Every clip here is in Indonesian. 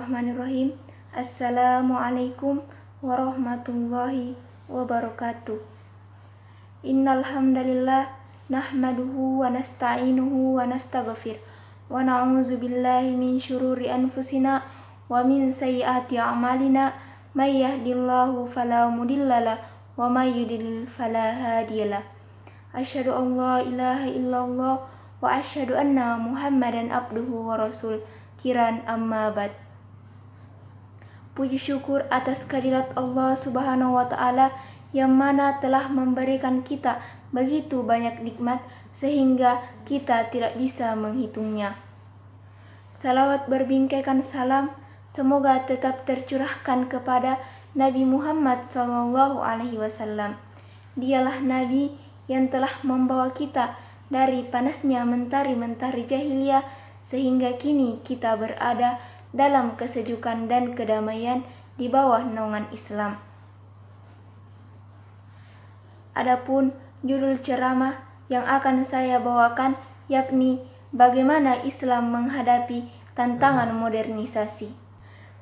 Bismillahirrahmanirrahim. Assalamualaikum warahmatullahi wabarakatuh. Innal hamdalillah nahmaduhu wa nasta'inuhu wa nastaghfir wa na'udzu billahi min syururi anfusina wa min sayyiati a'malina may yahdihillahu fala mudhillalah wa may yudlil fala hadiyalah. Asyhadu an la ilaha illallah wa asyhadu anna Muhammadan abduhu wa rasul. Kiran amma ba'd. Puji syukur atas kehadirat Allah Subhanahu wa Ta'ala yang mana telah memberikan kita begitu banyak nikmat sehingga kita tidak bisa menghitungnya. Salawat berbingkaikan salam semoga tetap tercurahkan kepada Nabi Muhammad SAW. Dialah Nabi yang telah membawa kita dari panasnya mentari-mentari jahiliyah sehingga kini kita berada dalam kesejukan dan kedamaian di bawah naungan Islam. Adapun judul ceramah yang akan saya bawakan yakni bagaimana Islam menghadapi tantangan modernisasi.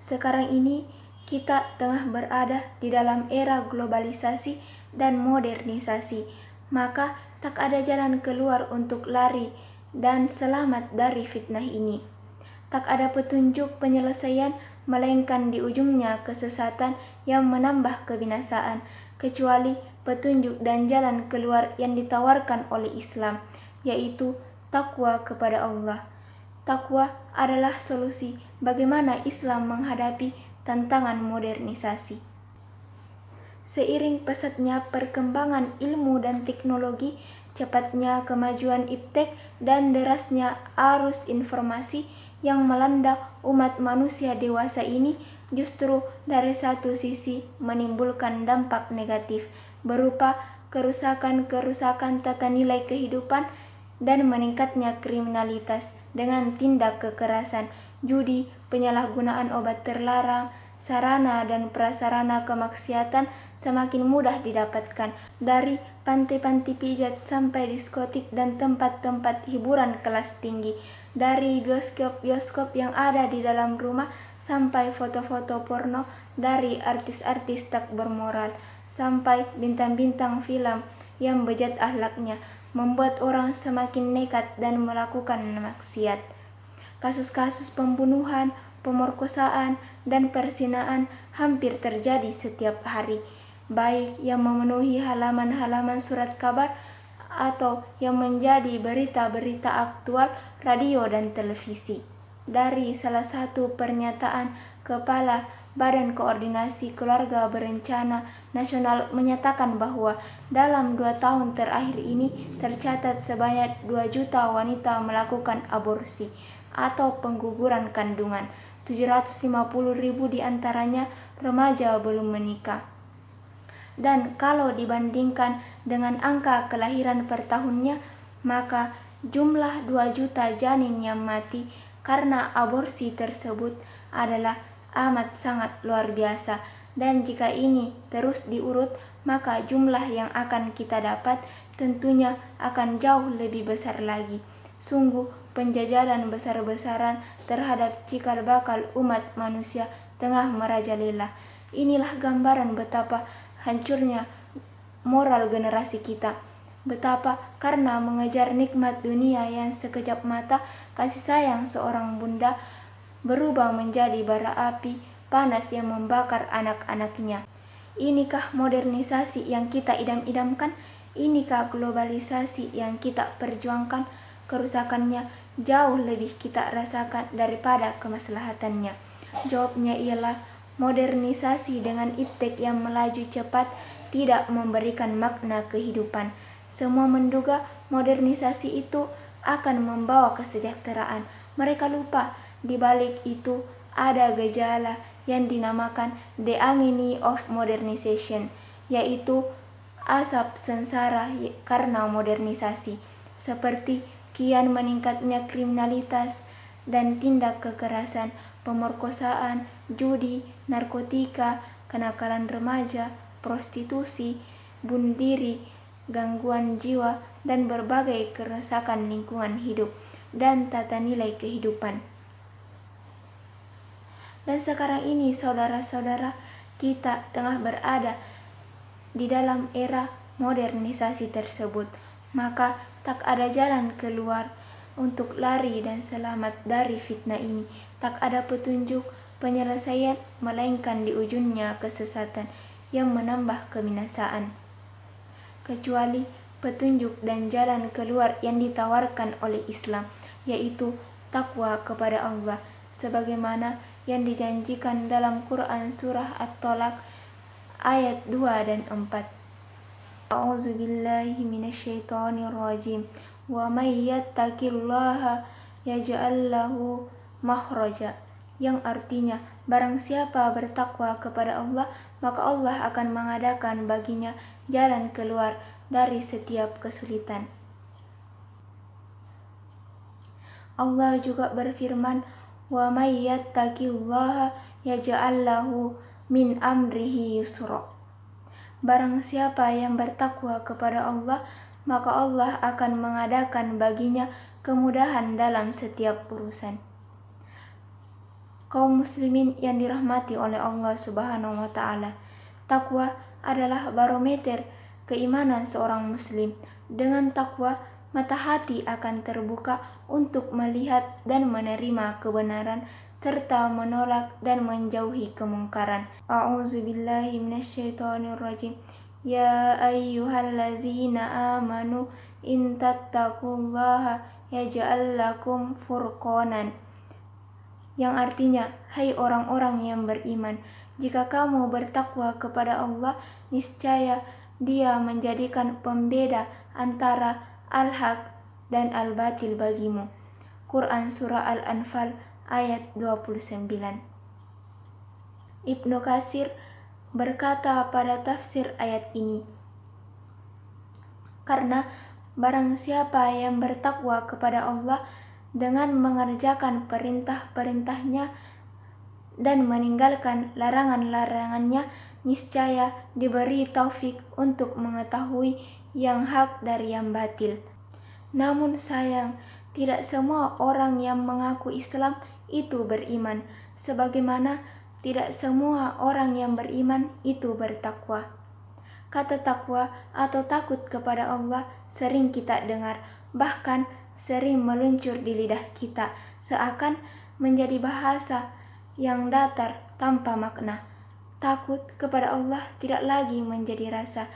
Sekarang ini kita tengah berada di dalam era globalisasi dan modernisasi, maka tak ada jalan keluar untuk lari dan selamat dari fitnah ini. Tak ada petunjuk penyelesaian melainkan di ujungnya kesesatan yang menambah kebinasaan, kecuali petunjuk dan jalan keluar yang ditawarkan oleh Islam, yaitu takwa kepada Allah. Takwa adalah solusi bagaimana Islam menghadapi tantangan modernisasi. Seiring pesatnya perkembangan ilmu dan teknologi, cepatnya kemajuan iptek dan derasnya arus informasi yang melanda umat manusia dewasa ini justru dari satu sisi menimbulkan dampak negatif berupa kerusakan-kerusakan tata nilai kehidupan dan meningkatnya kriminalitas dengan tindak kekerasan, judi, penyalahgunaan obat terlarang, sarana dan prasarana kemaksiatan semakin mudah didapatkan dari panti-panti pijat sampai diskotik dan tempat-tempat hiburan kelas tinggi, dari bioskop-bioskop yang ada di dalam rumah sampai foto-foto porno dari artis-artis tak bermoral sampai bintang-bintang film yang bejat akhlaknya membuat orang semakin nekat dan melakukan maksiat. Kasus-kasus pembunuhan, pemerkosaan, dan perzinaan hampir terjadi setiap hari, baik yang memenuhi halaman-halaman surat kabar atau yang menjadi berita-berita aktual radio dan televisi. Dari salah satu pernyataan Kepala Badan Koordinasi Keluarga Berencana Nasional menyatakan bahwa dalam 2 tahun terakhir ini tercatat sebanyak 2 juta wanita melakukan aborsi atau pengguguran kandungan. 750.000 diantaranya remaja belum menikah. Dan kalau dibandingkan dengan angka kelahiran per tahunnya, maka jumlah 2 juta janin yang mati karena aborsi tersebut adalah amat sangat luar biasa. Dan jika ini terus diurut, maka jumlah yang akan kita dapat tentunya akan jauh lebih besar lagi. Sungguh penjajahan besar-besaran terhadap cikal bakal umat manusia tengah merajalela. Inilah gambaran betapa hancurnya moral generasi kita. Betapa karena mengejar nikmat dunia yang sekejap mata, kasih sayang seorang bunda berubah menjadi bara api panas yang membakar anak-anaknya. Inikah modernisasi yang kita idam-idamkan? Inikah globalisasi yang kita perjuangkan? Kerusakannya jauh lebih kita rasakan daripada kemaslahatannya. Jawabnya ialah modernisasi dengan iptek yang melaju cepat tidak memberikan makna kehidupan. Semua menduga modernisasi itu akan membawa kesejahteraan. Mereka lupa di balik itu ada gejala yang dinamakan the agony of modernization, yaitu asap sengsara karena modernisasi, seperti kian meningkatnya kriminalitas dan tindak kekerasan, pemerkosaan, judi, narkotika, kenakalan remaja, prostitusi, bunuh diri, gangguan jiwa, dan berbagai kerusakan lingkungan hidup dan tata nilai kehidupan. Dan sekarang ini saudara-saudara, kita tengah berada di dalam era modernisasi tersebut, maka tak ada jalan keluar untuk lari dan selamat dari fitnah ini. Tak ada petunjuk penyelesaian, melainkan di ujungnya kesesatan yang menambah kebinasaan, kecuali petunjuk dan jalan keluar yang ditawarkan oleh Islam, yaitu takwa kepada Allah, sebagaimana yang dijanjikan dalam Quran surah At-Tolak ayat 2 dan 4. A'udzubillahi minasyaitonirrajim. Wa may yattaqillaha yaj'al lahu makhraja, yang artinya barang siapa bertakwa kepada Allah, maka Allah akan mengadakan baginya jalan keluar dari setiap kesulitan. Allah juga berfirman, wa may yattaqillaha yaj'al lahu min amrihi yusra. Barang siapa yang bertakwa kepada Allah, maka Allah akan mengadakan baginya kemudahan dalam setiap urusan. Kaum muslimin yang dirahmati oleh Allah Subhanahu wa taala, takwa adalah barometer keimanan seorang muslim. Dengan takwa, mata hati akan terbuka untuk melihat dan menerima kebenaran serta menolak dan menjauhi kemungkaran. A'udzubillahi minasyaitonirrajim. Ya ayyuhalladzina amanu in tattaqullaha yaj'al lakum furqanan, yang artinya, hai orang-orang yang beriman, jika kamu bertakwa kepada Allah, niscaya Dia menjadikan pembeda antara al-haq dan al-batil bagimu. Quran surah Al-Anfal ayat 29. Ibnu Katsir berkata pada tafsir ayat ini, karena barang siapa yang bertakwa kepada Allah dengan mengerjakan perintah-perintahnya dan meninggalkan larangan-larangannya, niscaya diberi taufik untuk mengetahui yang hak dari yang batil. Namun sayang, tidak semua orang yang mengaku Islam itu beriman, sebagaimana tidak semua orang yang beriman itu bertakwa. Kata takwa atau takut kepada Allah sering kita dengar, bahkan sering meluncur di lidah kita, seakan menjadi bahasa yang datar tanpa makna. Takut kepada Allah tidak lagi menjadi rasa,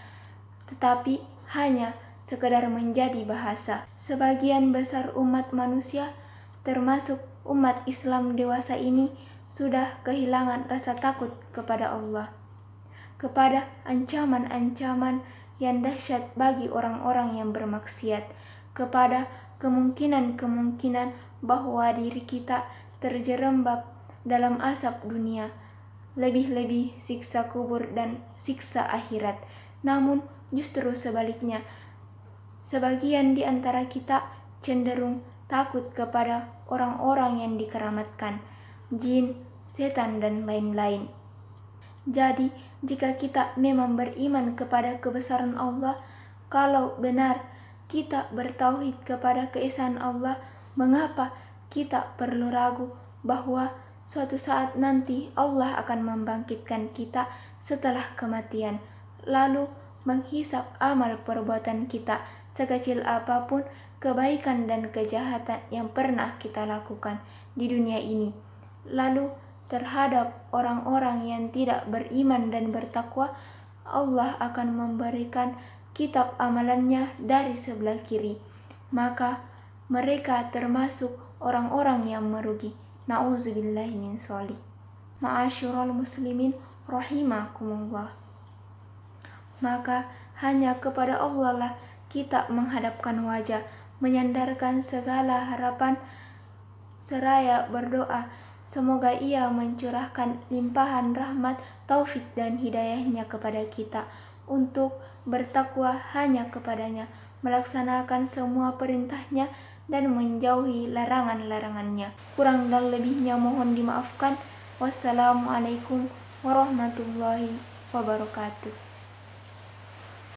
tetapi hanya sekedar menjadi bahasa. Sebagian besar umat manusia, termasuk umat Islam dewasa ini, sudah kehilangan rasa takut kepada Allah, kepada ancaman-ancaman yang dahsyat bagi orang-orang yang bermaksiat, kepada kemungkinan-kemungkinan bahwa diri kita terjerembab dalam asap dunia, lebih-lebih siksa kubur dan siksa akhirat. Namun justru sebaliknya, sebagian di antara kita cenderung takut kepada orang-orang yang dikeramatkan, jin, setan, dan lain-lain. Jadi, jika kita memang beriman kepada kebesaran Allah, kalau benar kita bertauhid kepada keesaan Allah, mengapa kita perlu ragu bahwa suatu saat nanti Allah akan membangkitkan kita setelah kematian, lalu menghisap amal perbuatan kita, sekecil apapun kebaikan dan kejahatan yang pernah kita lakukan di dunia ini. Lalu terhadap orang-orang yang tidak beriman dan bertakwa, Allah akan memberikan kitab amalannya dari sebelah kiri, maka mereka termasuk orang-orang yang merugi. Na'udzubillahi min dzalik. Ma'asyiral muslimin rahimakumullah. Maka hanya kepada Allah lah kita menghadapkan wajah, menyandarkan segala harapan, seraya berdoa semoga Ia mencurahkan limpahan rahmat, taufik dan hidayahnya kepada kita untuk bertakwa hanya kepadanya, melaksanakan semua perintahnya dan menjauhi larangan-larangannya. Kurang dan lebihnya mohon dimaafkan. Wassalamualaikum warahmatullahi wabarakatuh.